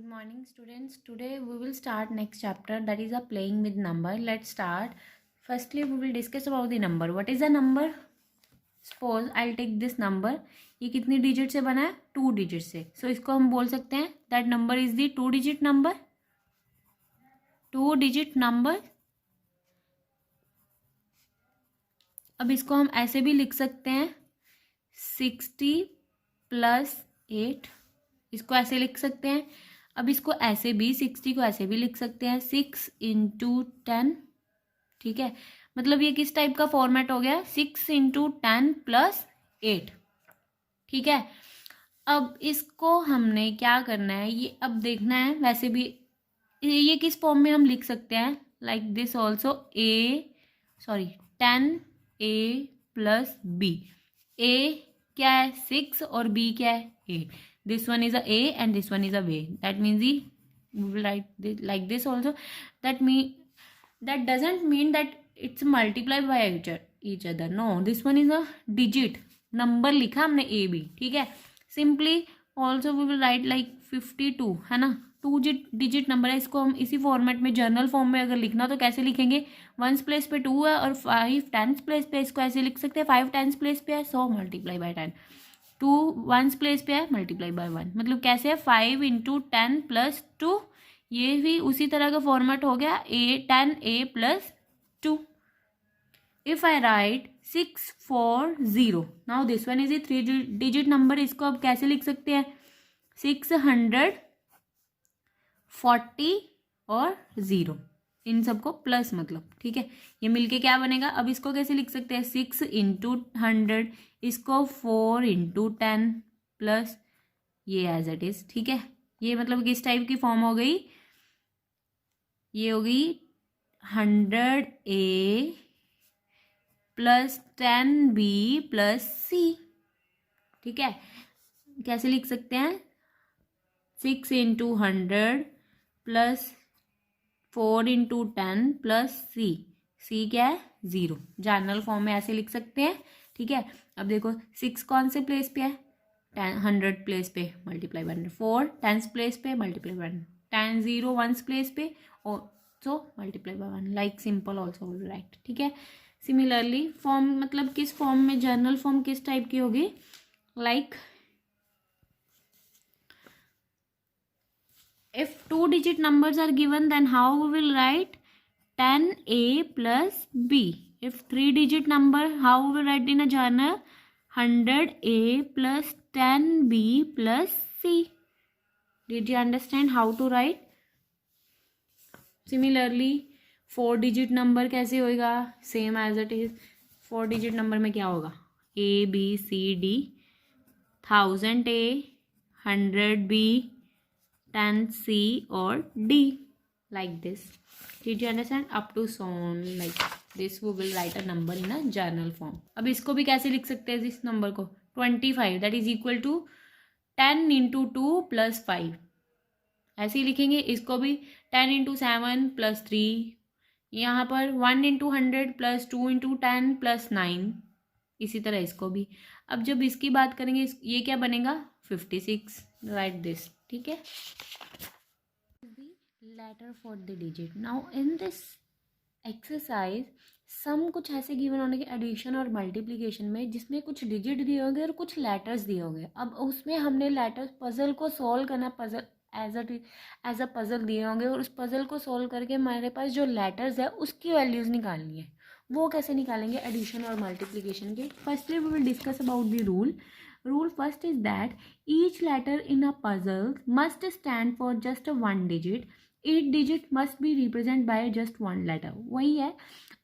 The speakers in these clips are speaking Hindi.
Good morning, students. Today we will start next chapter, that is a playing with number. Let's start. Firstly, we will discuss about the number. What is a number? Suppose I'll take this number. ये कितनी डिजिट से बना है? 2 डिजिट से. So इसको हम बोल सकते हैं that number is the 2 digit number. 2 digit number. अब इसको हम ऐसे भी लिख सकते हैं 60 + 8. इसको ऐसे लिख सकते हैं. अब इसको ऐसे भी 60 को ऐसे भी लिख सकते हैं 6 × 10. ठीक है, मतलब ये किस टाइप का फॉर्मेट हो गया? 6 × 10 + 8. ठीक है, अब इसको हमने क्या करना है, ये अब देखना है. वैसे भी ये किस फॉर्म में हम लिख सकते हैं, like this also 10a + b. a क्या है 6 और b क्या है 8. This one is a A and this one is a B. That means we will write this like this also. That doesn't mean that it's multiplied by each other. No, this one is a digit. Number लिखा हमने A B. ठीक है. Simply also we will write like 52 है ना. 2 digit नंबर है. इसको हम इसी फॉर्मेट में जर्नल फॉर्म में अगर लिखना तो कैसे लिखेंगे? 1s प्लेस पे 2 है और 5 10s प्लेस पे इसको ऐसे लिख सकते हैं. 5 10s प्लेस पे है 100 × 10. 2 1s प्लेस पे है मल्टीप्लाई बाय 1. मतलब कैसे है 5 × 10 + 2. ये भी उसी तरह का फॉर्मेट हो गया 10a + 2. If I right 640, now this one is a 3 digit number. इसको अब कैसे लिख सकते हैं 640 और 0, इन सबको प्लस मतलब. ठीक है, ये मिलके क्या बनेगा? अब इसको कैसे लिख सकते हैं 6 × 100. इसको 4 × 10 प्लस ये एज इट इज. ठीक है, ये मतलब किस टाइप की फॉर्म हो गई? ये हो गई 100a + 10b + c. ठीक है, कैसे लिख सकते हैं 6 × 100 + 4 × 10 + c. c क्या है 0. जनरल फॉर्म में ऐसे लिख सकते हैं. ठीक है, अब देखो 6 कौन से प्लेस पे है 100 प्लेस पे मल्टीप्लाई बाय 100. 4 10s प्लेस पे मल्टीप्लाई बाय 100. 10 0 1s प्लेस पे और so multiply by 1. Like simple also will write. ठीक है, सिमिलरली फॉर्म मतलब किस फॉर्म में, जनरल फॉर्म किस टाइप की होगी, like if 2 digit numbers are given, then how we will write 10a + b. If 3 digit number, how we will write in a journal 100a + 10b + c. Did you understand how to write? Similarly 4 digit number कैसे होगा? Same as it is. 4 digit number में क्या होगा? a b c d, 1000a, 100b, 10c और d, like this. Did you understand? Up to so on like this we will write a number in a journal form. अब इसको भी कैसे लिख सकते हैं इस नंबर को 25, that is equal to 10 × 2 + 5. ऐसे ही लिखेंगे. इसको भी 10 × 7 + 3. यहाँ पर 1 × 100 + 2 × 10 + 9. इसी तरह इसको भी. अब जब इसकी बात करेंगे ये क्या बनेगा 56. Right this. ठीक है, letter for the digit. Now in this exercise some कुछ ऐसे गिवन होने के एडिशन और मल्टीप्लिकेशन में जिसमें कुछ डिजिट दिए होंगे और कुछ लेटर्स दिए होंगे. अब उसमें हमने लेटर्स पजल को सॉल्व करना. पजल एज अ पजल दिए होंगे और उस पजल को सॉल्व करके हमारे पास जो लेटर्स है उसकी वैल्यूज़ निकालनी है. वो कैसे निकालेंगे एडिशन और मल्टीप्लिकेशन के? Firstly we will discuss about the rule. Rule first is that each letter in a puzzle must stand for just one digit. Each digit must be represented by just one letter. वही है,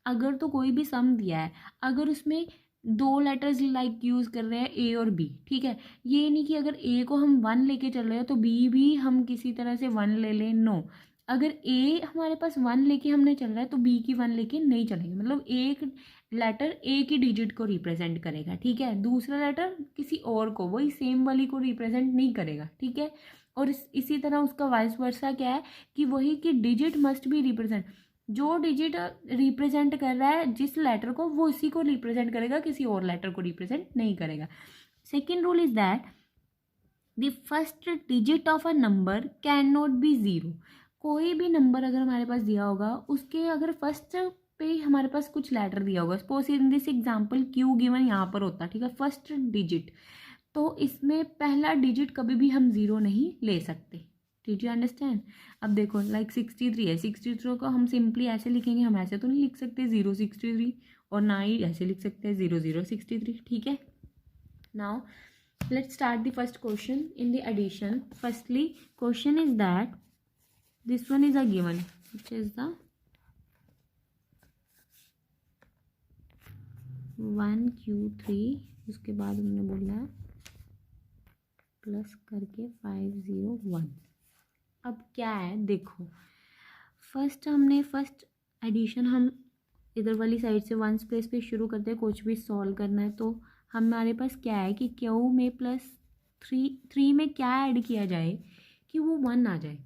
अगर तो कोई भी सम दिया है, अगर उसमें 2 लेटर्स लाइक यूज़ कर रहे हैं a और b. ठीक है, ये नहीं कि अगर a को हम 1 लेके चल रहे हैं तो b भी हम किसी तरह से 1 ले लें. नो, अगर a हमारे पास 1 लेके हमने चल रहा है तो b की 1 लेके नहीं चलेंगे. मतलब एक लेटर ए की डिजिट को रिप्रेजेंट करेगा. ठीक है, दूसरा लेटर किसी और को, वही सेम वाली को रिप्रेजेंट नहीं करेगा. ठीक है, और इसी तरह उसका वाइस वर्सा क्या है कि वही की डिजिट मस्ट बी रिप्रेजेंट. जो डिजिट रिप्रेजेंट कर रहा है जिस लेटर को, वो इसी को रिप्रेजेंट करेगा, किसी और लेटर को रिप्रेजेंट नहीं करेगा. Second rule is that the first digit of a number can not be zero. कोई भी नंबर अगर हमारे पास दिया होगा, उसके अगर फर्स्ट पे हमारे पास कुछ लेटर दिया होगा, suppose in this example Q given यहाँ पर होता, ठीक है, फर्स्ट डिजिट, तो इसमें पहला डिजिट कभी भी हम ज़ीरो नहीं ले सकते। Did you understand? अब देखो लाइक 63 है, 63 को हम सिंपली ऐसे लिखेंगे, हम ऐसे तो नहीं लिख सकते 063, और ना ही ऐसे लिख सकते हैं 0063, ठीक है। Now let's start the first question in the addition. Firstly, question is that this one is a given, which is the 1Q3, उसके बाद हमने बोला है प्लस करके 501। अब क्या है देखो, फर्स्ट एडिशन हम इधर वाली साइड से वंस प्लेस पे शुरू करते हैं, कुछ भी सॉल्व करना है तो हमारे पास क्या है कि क्यू में प्लस थ्री में क्या ऐड किया जाए कि वो 1 आ जाए,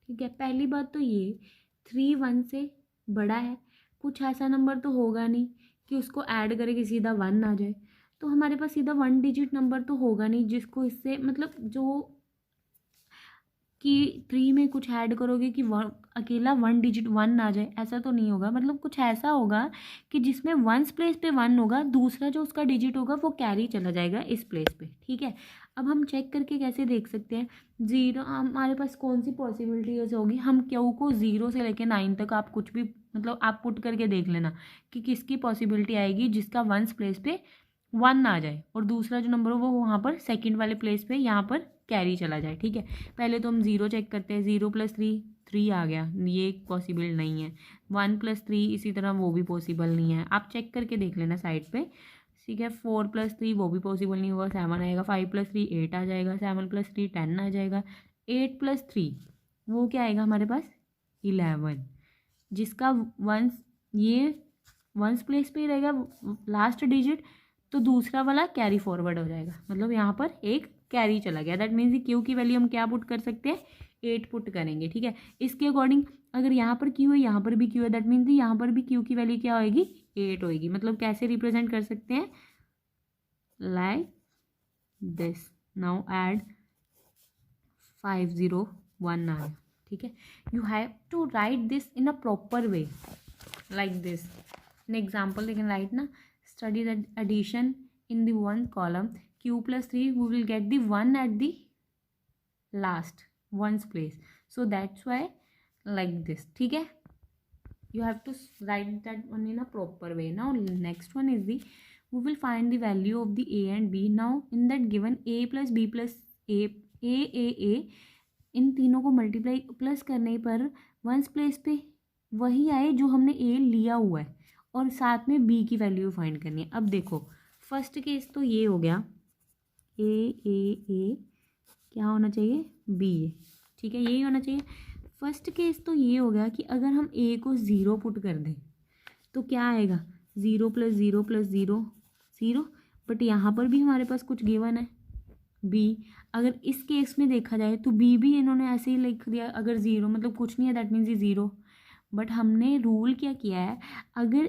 ठीक है। पहली बात तो ये 3 1 से बड़ा है, कुछ ऐसा नंबर तो होगा नहीं कि उसको ऐड करके सीधा 1 आ जाए, तो हमारे पास सीधा 1 डिजिट नंबर तो होगा नहीं जिसको इससे मतलब जो कि 3 में कुछ ऐड करोगे कि अकेला 1 डिजिट 1 आ जाए, ऐसा तो नहीं होगा। मतलब कुछ ऐसा होगा कि जिसमें वंस प्लेस पे 1 होगा, दूसरा जो उसका डिजिट होगा वो कैरी चला जाएगा इस प्लेस पे, ठीक है। अब हम चेक करके कैसे देख सकते हैं, ज़ीरो हमारे पास कौन सी पॉसिबिलिटीज होगी, हम क्यू को 0 से लेकर 9 तक आप कुछ भी मतलब आप पुट करके देख लेना कि किसकी पॉसिबिलिटी आएगी जिसका वंस प्लेस पे 1 आ जाए और दूसरा जो नंबर हो वो वहाँ पर सेकेंड वाले प्लेस पे यहाँ पर कैरी चला जाए, ठीक है। पहले तो हम 0 चेक करते हैं, 0 + 3 3 आ गया, ये पॉसिबल नहीं है। 1 + 3 इसी तरह वो भी पॉसिबल नहीं है, आप चेक करके देख लेना साइड पे, ठीक है। 4 + 3 वो भी पॉसिबल नहीं होगा, 7 आएगा। 5 + 3 8 आ जाएगा, 7 + 3 10 आ जाएगा। 8 + 3 वो क्या आएगा हमारे पास 11, जिसका वंस ये वंस प्लेस पे ही रहेगा लास्ट डिजिट, तो दूसरा वाला कैरी फॉरवर्ड हो जाएगा, मतलब यहाँ पर एक कैरी चला गया। दैट मीन्स क्यू की वैल्यू हम क्या पुट कर सकते हैं 8 पुट करेंगे, ठीक है। इसके अकॉर्डिंग अगर यहाँ पर क्यू है यहाँ पर भी क्यू है, दैट मीन्स यहाँ पर भी क्यू की वैल्यू क्या होएगी 8 होएगी। मतलब कैसे रिप्रेजेंट कर सकते हैं लाइक दिस। नाउ ऐड 501 आया, ठीक है। You have to write this in a proper way like this. an example they can write na, study the addition in the one column q + 3 we will get the 1 at the last ones place, so that's why like this, ठीक है। you have to write that one in a proper way. Now next one is the we will find the value of the a and b. now in that given a + b + a इन तीनों को मल्टीप्लाई प्लस करने पर वंस प्लेस पे वही आए जो हमने ए लिया हुआ है और साथ में बी की वैल्यू फाइंड करनी है। अब देखो फर्स्ट केस तो ये हो गया ए क्या होना चाहिए बी ए, ठीक है, यही होना चाहिए। फर्स्ट केस तो ये हो गया कि अगर हम ए को 0 पुट कर दें तो क्या आएगा 0 + 0 + 0 0, बट यहाँ पर भी हमारे पास कुछ गिवन है बी। अगर इस केस में देखा जाए तो बी भी इन्होंने ऐसे ही लिख दिया, अगर 0 मतलब कुछ नहीं है दैट मीन्स ये 0, बट हमने रूल क्या किया है अगर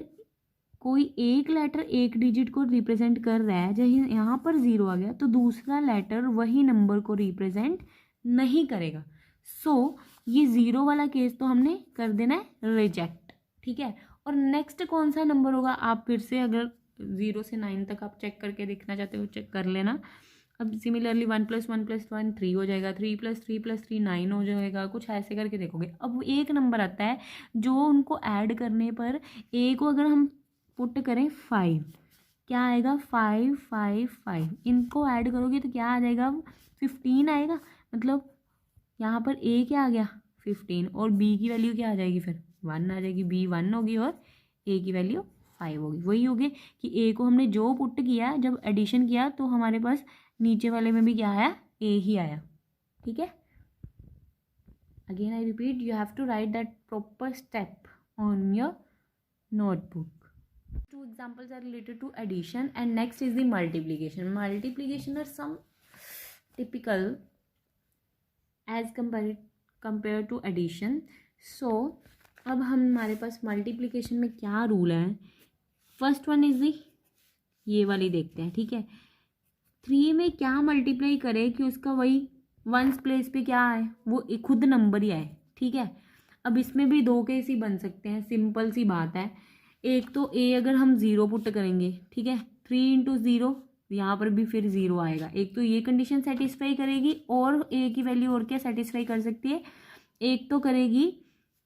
कोई एक लेटर एक डिजिट को रिप्रेजेंट कर रहा है, जैसे यहाँ पर 0 आ गया तो दूसरा लेटर वही नंबर को रिप्रेजेंट नहीं करेगा। सो ये 0 वाला केस तो हमने कर देना है रिजेक्ट, ठीक है। और नेक्स्ट कौन सा नंबर होगा आप फिर से अगर 0 से 9 तक आप चेक करके देखना चाहते हो चेक कर लेना। अब सिमिलरली 1 + 1 + 1 3 हो जाएगा, 3 + 3 + 3 9 हो जाएगा, कुछ ऐसे करके देखोगे। अब एक नंबर आता है जो उनको ऐड करने पर ए को अगर हम पुट करें 5, क्या आएगा 5 5 5, इनको ऐड करोगे तो क्या आ जाएगा 15 आएगा। मतलब यहाँ पर ए क्या आ गया 15 और बी की वैल्यू क्या आ जाएगी फिर 1 आ जाएगी, बी 1 होगी और ए की वैल्यू 5 होगी। वही होगी कि ए को हमने जो पुट किया जब एडिशन किया तो हमारे पास नीचे वाले में भी क्या आया ए ही आया, ठीक है। Again I repeat you have to write that proper step on your notebook. Two examples are related to addition and next is the multiplication. Multiplication are some typical as compared to addition. So अब हमारे पास मल्टीप्लिकेशन में क्या रूल है, फर्स्ट वन इज दी ये वाली देखते हैं, ठीक है। 3 में क्या मल्टीप्लाई करे कि उसका वही वंस प्लेस पे क्या आए, वो खुद नंबर ही आए, ठीक है। अब इसमें भी दो केस ही बन सकते हैं, सिंपल सी बात है। एक तो ए अगर हम ज़ीरो पुट करेंगे, ठीक है, 3 × 0, यहाँ पर भी फिर ज़ीरो आएगा। एक तो ये कंडीशन सेटिस्फाई करेगी, और ए की वैल्यू और क्या सेटिस्फाई कर सकती है, एक तो करेगी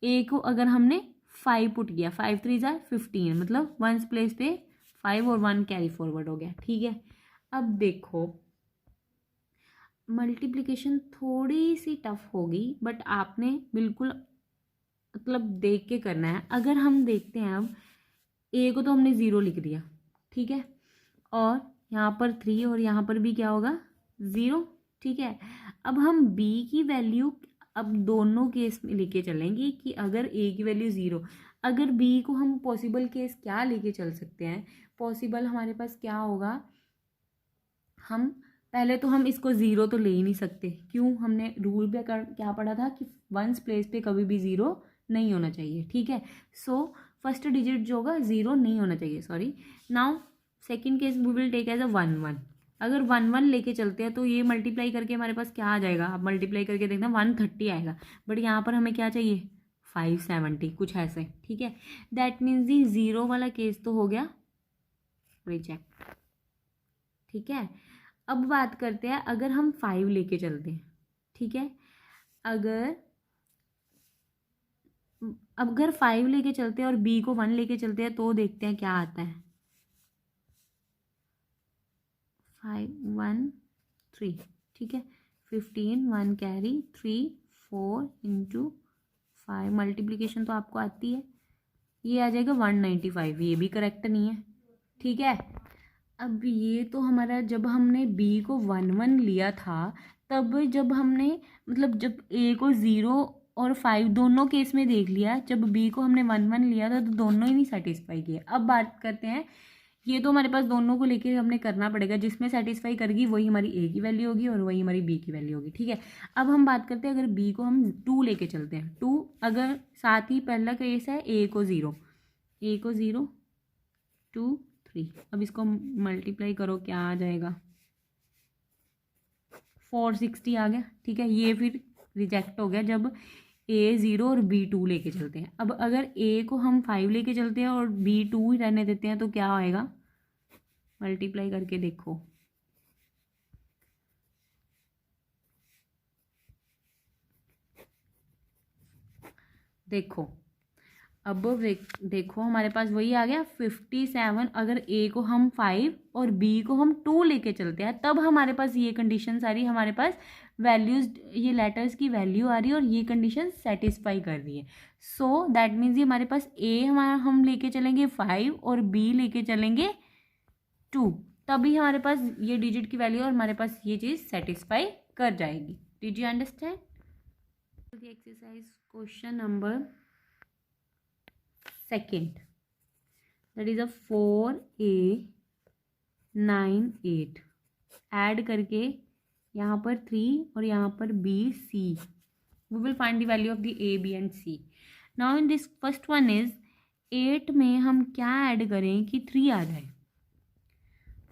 ए को अगर हमने 5 पुट किया, 5 × 3 = 15, मतलब वंस प्लेस पे 5 और 1 कैरी फॉरवर्ड हो गया, ठीक है। अब देखो मल्टीप्लिकेशन थोड़ी सी टफ होगी, बट आपने बिल्कुल मतलब देख के करना है। अगर हम देखते हैं, अब ए को तो हमने ज़ीरो लिख दिया, ठीक है, और यहाँ पर 3 और यहाँ पर भी क्या होगा, ज़ीरो, ठीक है। अब हम बी की वैल्यू अब दोनों केस में लेके चलेंगे कि अगर ए की वैल्यू ज़ीरो, अगर बी को हम पॉसिबल केस क्या लेके चल सकते हैं, पॉसिबल हमारे पास क्या होगा, हम पहले तो हम इसको ज़ीरो तो ले ही नहीं सकते, क्यों, हमने रूल पे क्या पढ़ा था कि वंस प्लेस पे कभी भी ज़ीरो नहीं होना चाहिए, ठीक है। सो फर्स्ट डिजिट जो होगा ज़ीरो नहीं होना चाहिए, sorry. Now second case we will take as a 1 1। अगर 1 1 लेके चलते हैं तो ये मल्टीप्लाई करके हमारे पास क्या आ जाएगा, आप मल्टीप्लाई करके देखना 130 आएगा, बट यहाँ पर हमें क्या चाहिए 570, कुछ ऐसे, ठीक है। दैट मीन्स जी ज़ीरो वाला केस तो हो गया रिजेक्ट, ठीक है। अब बात करते हैं अगर हम 5 लेके चलते हैं, ठीक है, अगर अगर 5 लेके चलते हैं और बी को 1 लेके चलते हैं तो देखते हैं क्या आता है। 5 1 3, ठीक है, 15 1 कैरी 3 4 × 5, मल्टीप्लिकेशन तो आपको आती है, ये आ जाएगा 195, ये भी करेक्ट नहीं है, ठीक है। अब ये तो हमारा जब हमने बी को 1 1 लिया था, तब जब हमने मतलब जब ए को 0 और 5 दोनों केस में देख लिया, जब बी को हमने 1 1 लिया था तो दोनों ही नहीं सेटिस्फाई किए। अब बात करते हैं, ये तो हमारे पास दोनों को लेके हमने करना पड़ेगा, जिसमें सेटिस्फाई करेगी वही हमारी ए की वैल्यू होगी और वही हमारी बी की वैल्यू होगी, ठीक है। अब हम बात करते हैं अगर बी को हम 2 लेके चलते हैं, 2, अगर साथ ही पहला केस है ए को 0, ए को 0 2 3, अब इसको मल्टीप्लाई करो क्या आ जाएगा, 460 आ गया, ठीक है। ये फिर रिजेक्ट हो गया जब ए 0 और बी 2 लेके चलते हैं। अब अगर ए को हम 5 लेके चलते हैं और बी 2 ही रहने देते हैं तो क्या आएगा, मल्टीप्लाई करके देखो, देखो अब देखो हमारे पास वही आ गया 57। अगर ए को हम 5 और बी को हम 2 लेके चलते हैं तब हमारे पास ये कंडीशन सारी हमारे पास वैल्यूज, ये लेटर्स की वैल्यू आ रही है और ये कंडीशन सेटिस्फाई कर रही है। सो दैट मीन्स ये हमारे पास ए हमारा हम लेके चलेंगे 5 और बी लेके चलेंगे 2, तभी हमारे पास ये डिजिट की वैल्यू और हमारे पास ये चीज़ सेटिस्फाई कर जाएगी। Did you understand the exercise question number second, that is a 4a 9 8, add करके यहाँ पर 3 और यहाँ पर b c, we will find the value of the a b and c. now in this first one is 8 में हम क्या ऐड करें कि 3 आ जाए।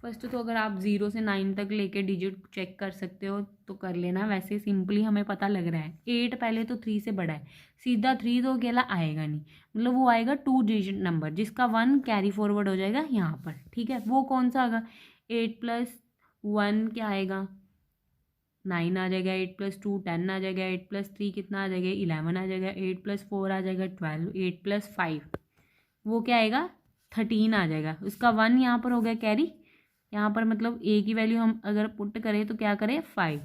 फर्स्ट तो अगर आप 0 से 9 तक लेके डिजिट चेक कर सकते हो तो कर लेना, वैसे सिंपली हमें पता लग रहा है 8 पहले तो 3 से बड़ा है, सीधा 3 तो अकेला आएगा नहीं, मतलब वो आएगा 2 डिजिट नंबर जिसका 1 कैरी फॉरवर्ड हो जाएगा यहाँ पर, ठीक है। वो कौन सा आएगा, 8 + 1 क्या आएगा 9 आ जाएगा, 8 + 2 10 आ जाएगा, 8 + 3 कितना आ जाएगा 11 आ जाएगा, 8 + 4 आ जाएगा 12, 8 + 5 वो क्या आएगा 13 आ जाएगा, उसका 1 यहाँ पर हो गया कैरी, यहाँ पर मतलब ए की वैल्यू हम अगर पुट करें तो क्या करें 5।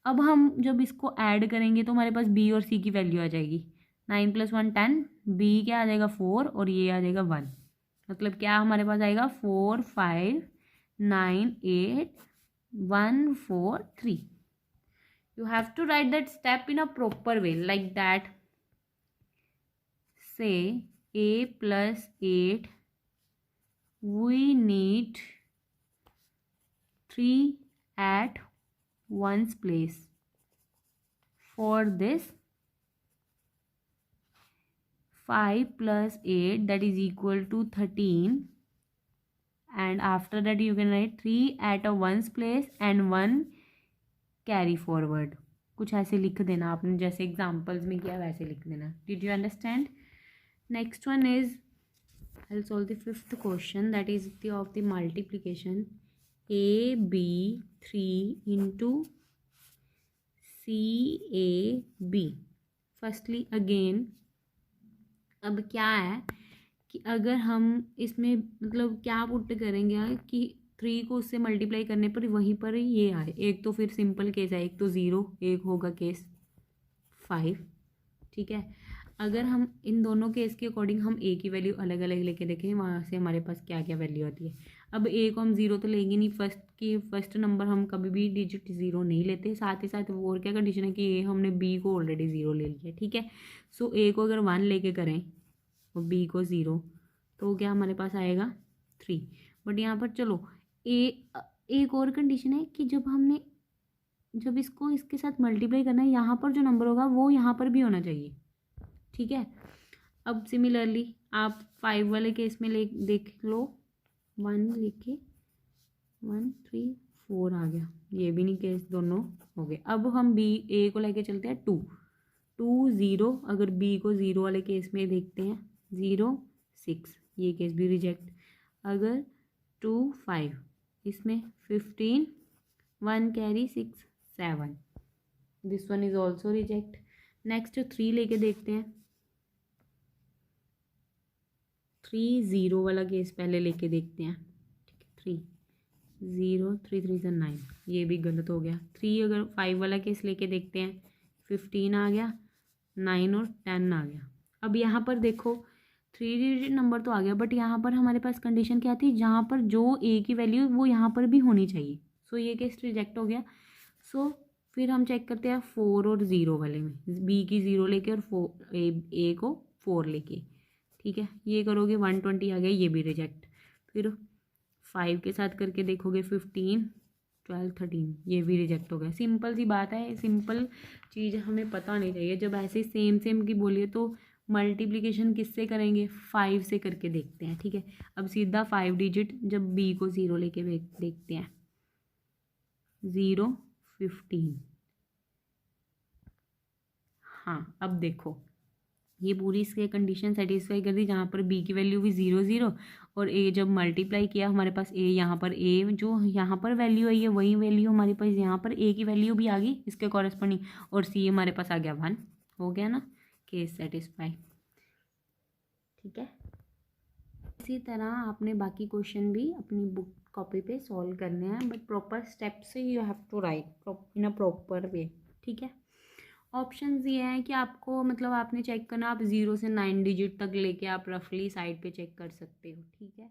अब हम जब इसको ऐड करेंगे तो हमारे पास बी और सी की वैल्यू आ जाएगी, 9 + 1 10, बी क्या आ जाएगा 4 और ये आ जाएगा 1, मतलब क्या हमारे पास आएगा 4 5 9 8 1 4 3। You have to write that step in a proper way like that, से a + 8 we need 3 at one's place. For this 5 + 8 that is equal to 13 and after that you can write 3 at a ones place and 1 carry forward. कुछ ऐसे लिख देना आपने, जैसे एग्जाम्पल्स में किया वैसे लिख देना। Did you understand? Next one is I will solve the fifth question, that is the of the multiplication AB3 into CAB। Firstly again अब क्या है कि अगर हम इसमें मतलब क्या पुट करेंगे कि 3 को उससे मल्टीप्लाई करने पर वहीं पर ये आए। एक तो फिर सिंपल केस है, एक तो 0, एक होगा केस 5, ठीक है। अगर हम इन दोनों केस के अकॉर्डिंग हम ए की वैल्यू अलग अलग लेके देखें, वहाँ से हमारे पास क्या क्या वैल्यू आती है। अब ए को हम 0 तो लेंगे नहीं, फर्स्ट नंबर हम कभी भी डिजिट 0 नहीं लेते। साथ ही साथ वो और क्या कंडीशन है कि ए हमने बी को ऑलरेडी 0 ले लिया, ठीक है। सो ए को अगर 1 लेके करें और बी को 0, तो क्या हमारे पास आएगा 3। बट यहाँ पर चलो एक और कंडीशन है कि जब इसको इसके साथ मल्टीप्लाई करना है, यहाँ पर जो नंबर होगा वो यहाँ पर भी होना चाहिए, ठीक है। अब सिमिलरली आप 5 वाले केस में देख लो, 1 लेके 1 3 4 आ गया, ये भी नहीं केस दोनों हो गए। अब हम ए को लेके चलते हैं 2 0। अगर बी को 0 वाले केस में देखते हैं 0 6, ये केस भी रिजेक्ट। अगर 2 5, इसमें 15 1 carry 6 7, this one is also reject. Next 3 लेके देखते हैं, 3 0 वाला केस पहले लेके देखते हैं, ठीक है। 3 0 3 3 से 9, ये भी गलत हो गया। 3 अगर 5 वाला केस लेके देखते हैं, 15 आ गया, 9 और 10 आ गया। अब यहाँ पर देखो 3 डिजिट नंबर तो आ गया, बट यहाँ पर हमारे पास कंडीशन क्या थी, जहाँ पर जो ए की वैल्यू वो यहाँ पर भी होनी चाहिए। सो ये केस रिजेक्ट हो गया। सो फिर हम चेक करते हैं 4 और 0 वाले में, बी की 0 लेके और ए को 4 लेके, ठीक है। ये करोगे 120 आ गया, ये भी रिजेक्ट। फिर 5 के साथ करके देखोगे 15 12 13, ये भी रिजेक्ट हो गया। सिंपल सी बात है, सिंपल चीज़ हमें पता होनी चाहिए। जब ऐसे सेम की बोलिए तो मल्टीप्लिकेशन किससे करेंगे, 5 से करके देखते हैं, ठीक है। अब सीधा 5 डिजिट जब बी को 0 लेके देखते हैं, 0 15। हाँ अब देखो ये पूरी इसके कंडीशन सेटिस्फाई कर दी, जहाँ पर बी की वैल्यू भी 0 0 और ए जब मल्टीप्लाई किया हमारे पास ए, यहाँ पर ए जो यहाँ पर वैल्यू आई है वही वैल्यू हमारे पास यहाँ पर ए की वैल्यू भी आ गई इसके कॉरेस्पॉन्डिंग, और सी हमारे पास आ गया 1। हो गया ना, केस सेटिस्फाई, ठीक है। इसी तरह आपने बाकी क्वेश्चन भी अपनी बुक कॉपी पे सॉल्व करने हैं, बट प्रॉपर स्टेप से you have to write in a proper way, ठीक है। ऑप्शंस ये हैं कि आपको मतलब आपने चेक करना, आप 0 से 9 डिजिट तक लेके आप रफली साइड पे चेक कर सकते हो, ठीक है।